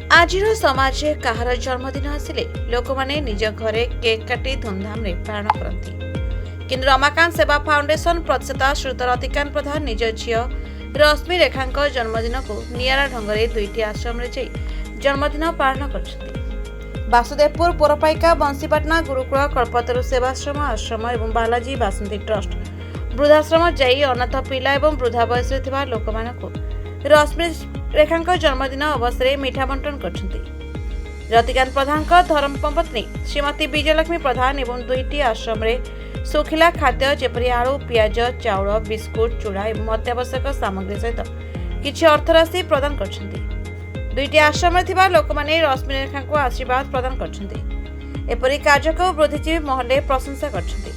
आजिर समाज कहार जन्मदिन आसिले लोक माने निज घरे केक काटी धूमधाम रे पालन करती किंतु रमाकांत सेवा फाउंडेशन प्रतिष्ठा श्रुत रतिकांत प्रधान निज झियो रश्मि रेखांक जन्मदिन को नियारा ढंगरे दुईटी आश्रम रे जाई जन्मदिन पालन करछथि। वासुदेवपुर पोरपाइका बंशीपाटना गुरुकुल कल्पतरु सेवाश्रम आश्रम एवं बालाजी बासंती ट्रस्ट वृद्धाश्रम जाई अनाथ पिला एवं वृद्धा बयस थिबा लोक मानकु रश्मि रेखांक जन्मदिन अवसर में मिठा बंटन करछथि। रतिकांत प्रधान धर्मपत्नी श्रीमती विजयलक्ष्मी प्रधान एवं दुईटी आश्रम रे सुखिला खाद्य जेपरी आलू पियाज चाउल बिस्कुट चूड़ा एवं अत्यावश्यक सामग्री सहित किछि अर्थराशि प्रदान करछथि। दुईटी आश्रम थिबा लोक माने रश्मि रेखांक आशीर्वाद प्रदान करछथि। एपरि कार्य को बुद्धिजीवी महले प्रशंसा करछथि।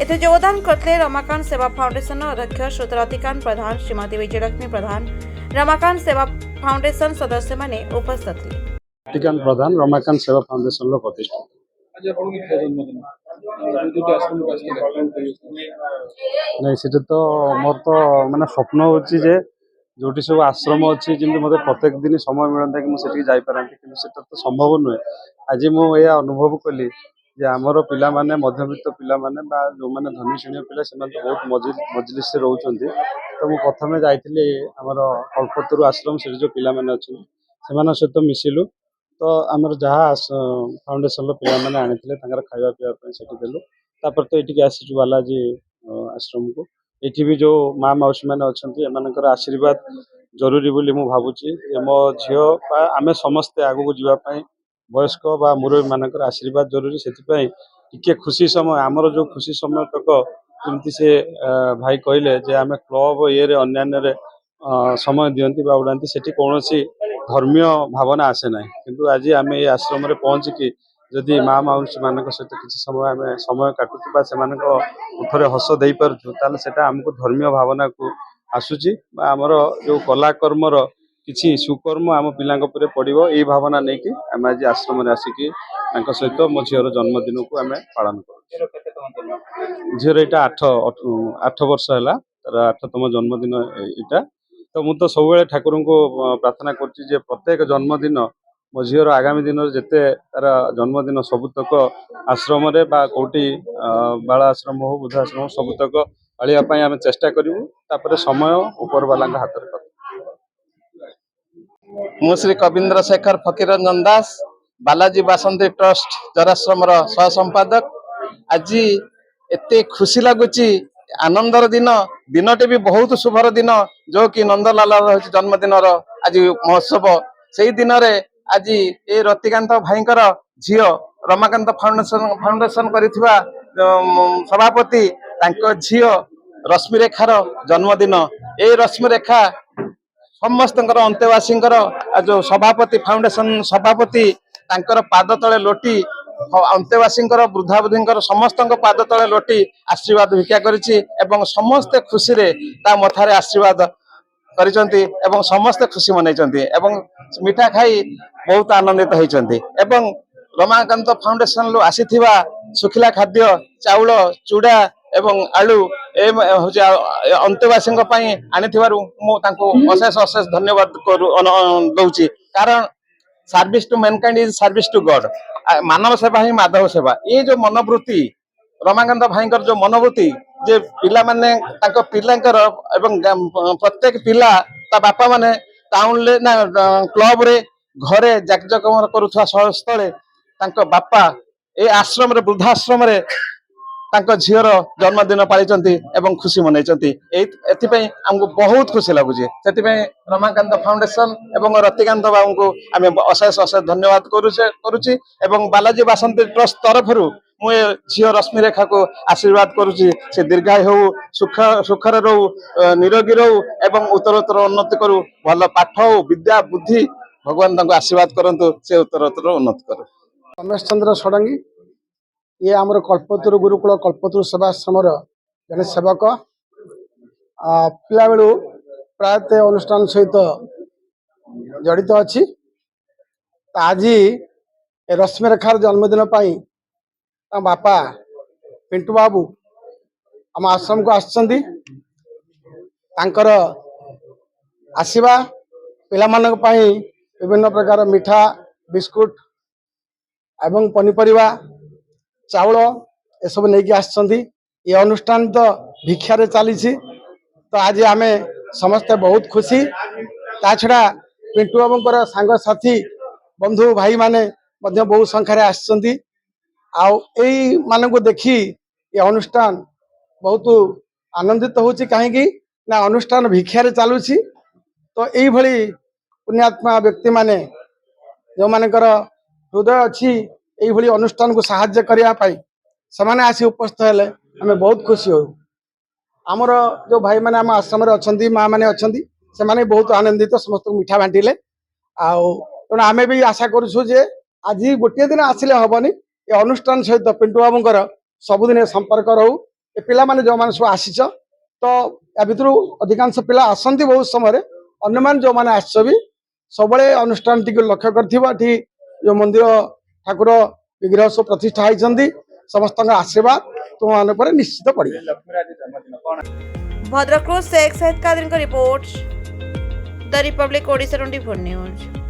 एते योगदान करते रमाकांत सेवा फाउंडेशन अध्यक्ष श्री रतिकांत प्रधान श्रीमती विजयलक्ष्मी प्रधान रमाकांत सेवा फाउंडेशन सदस्य माने उपस्थित थे। रतिकांत प्रधान रमाकांत सेवा फाउंडेशन प्रतिष्ठा नहीं से तो मोर तो माने स्वप्न होची जे जोटी सब आश्रम अच्छी जमी मत प्रत्येक दिन समय मिलता कि मुझे जापारती कि तो संभव नुहे। आज मुझे अनुभव कली जे आमर पिला माने मध्यवित्त पिला माने बा जो माने धनी श्रेणी पिला से तो बहुत मजलिस से रोचंती। तो मुझे प्रथम जाइए आमर कल्पतरु आश्रम से जो पिला माने अच्छे से सहित मिसिलु। तो आमर जहाँ फाउंडेशन पिला माने आनी खावा पीवा देलु। तापर तो ये आसीचु बालाजी आश्रम को ये भी जो माँ मौसी मैंने अच्छा एम आशीर्वाद जरूरी बोली मु भावुची। मो झील आम समस्ते आगू जावाई वयस्क बा मुरबी मानकर आशीर्वाद जरूरी से टिके खुशी समय आमर जो खुशी समय तक जमी से भाई कहले जे आम क्लब ये अन्य समय दिखती उड़ाती से कौन धर्मीय भावना आसे ना किंतु आज आम ये आश्रम पहुँचिकी जदि माँ मौसी मान सहित किसी समय आम समय काटुबा से ऊपर हस दे पार्छे से आमको धर्मीय भावना को आसूची आमर जो कलाकर्मर किसी सुकर्म आम पिला पड़ो ये भावना नहीं कि आम आज आश्रम आसिकी सहित मो झीर जन्मदिन को आम पालन कर। झीर यहाँ 8 वर्ष है तार 8तम जन्मदिन यहाँ। तो मुझे तो सब ठाकुर को प्रार्थना कर प्रत्येक जन्मदिन मो झीर आगामी दिन जिते तार जन्मदिन सबुतक आश्रम कौटी बाल आश्रम हो वृद्धाश्रम हो सबुतक पालियापाई आम चेष्टा करूँ समय ऊपर वाला हाथ में। मु श्री कविंद्र शेखर फकीररंजन दास बालाजी बासंती ट्रस्ट जराश्रम सह संपादक। आज एते खुशी लगुच आनंदर दिन दिनटे भी बहुत शुभर दिन जो कि नंदलाल जन्मदिन आज महोत्सव से दिन आज ये रतिकांत भाईकर झील रमाकांत फाउंडेशन करिथिबा सभापति झील रश्मि रेखार जन्मदिन। ये रश्मि रेखा समस्त अंतेवासी जो सभापति फाउंडेशन सभापति पाद तले लोटी अंतेवासी वृद्धावृद्धि समस्त पाद तले लोटी आशीर्वाद भिक्षा करिछि एवं समस्ते खुशी रे ता मथारे आशीर्वाद करिसंती एवं समस्ते खुशी मनैचंती एवं मिठा खाई बहुत आनंदित होइचंती। एवं रमाकांत फाउंडेशन लो आसीथिबा सुखिला खाद्य चाउल चूड़ा एवं आलू अंतेवासी अशेष अशेष धन्यवाद दौची। कारण service to mankind is service to God. मानव सेवा ही माधव सेवा। ये जो मनोवृत्ति रमाकांत भाईकर जो मनोवृत्ति जे पिला माने तांको पिलांकर एवं प्रत्येक पिला ता बापा माने टाउन ले ना क्लब रे घरे जाकजकम करुथवा स्थले तांको बापा ए आश्रम रे वृद्धाश्रम रे तांको झीर जन्मदिन पालिचंती एवं खुशी मनैचंती। एथिपई हमको बहुत खुशी लगुचे। सेथिपई रमाकांत फाउंडेशन एवं रतिकांत बाबू को आम अशेष अशेष धन्यवाद करुची एवं बालाजी बासंती ट्रस्ट तरफरु मुझे झील रश्मि रेखा को आशीर्वाद करुची से दीर्घायु हो सुखर रहू निरोगी रहू एवं उत्तरोत्तर उन्नति करू भल पाठ हो विद्या बुद्धि भगवान तांको आशीर्वाद करंतु से उत्तरोत्तर उन्नति करू। रमेश चंद्र षडंगी ये आमर कल्पतरु गुरुकुल कल्पतरु सेवाश्रम जड़े सेवक पिला बेलू प्रायतः अनुष्ठान सहित जड़ित अच्छी। आज रश्मि रेखार जन्मदिन बापा पिंटू बाबू आम आश्रम को आसचंदी आशीर्वाद पिला विभिन्न प्रकार मिठा बिस्कुट एवं पनीपरिया चाउल ए सब नहीं आसछंती। ये अनुष्ठान तो भिक्षारे चली तो आज आम समस्ते बहुत खुशी। ता छड़ा पिंटू बाबूर सांग साथी बंधु भाई माने बहुत संख्यार आसछंती। मानू देखी ये अनुष्ठान बहुत आनंदित होची कहीं ना अनुष्ठान भिक्षारे चलुची। तो यही पुण्यात्मा व्यक्ति माने जो मानकर हृदय अच्छी यही अनुष्ठान को साहाय्य करने से आसी उपस्थित हेले आम बहुत खुशी हो। आमर जो भाई माने आम आश्रम अच्छा माँ मैंने अच्छा से माने बहुत आनंदित समस्त मिठा बांटिले। तेणु आम भी आशा करुँ जे आज गोटे दिन आसिले हेनी ये अनुष्ठान सहित पिंटू बाबूर सबुदिन संपर्क रहू। ये पिला माने जो मैंने सब आसीच तो या भितर अधिकांश पिला आसती बहुत समय अन्य मान जो मैंने आस सब अनुष्ठान टी लक्ष्य कर जो मंदिर ठाकुर विग्रह सब प्रतिष्ठा होती समस्त आशीर्वाद तुम मान पर निश्चित पड़े। भद्रकରୁ Sheikh Syed Kadir report the Republic Odisha 24 news.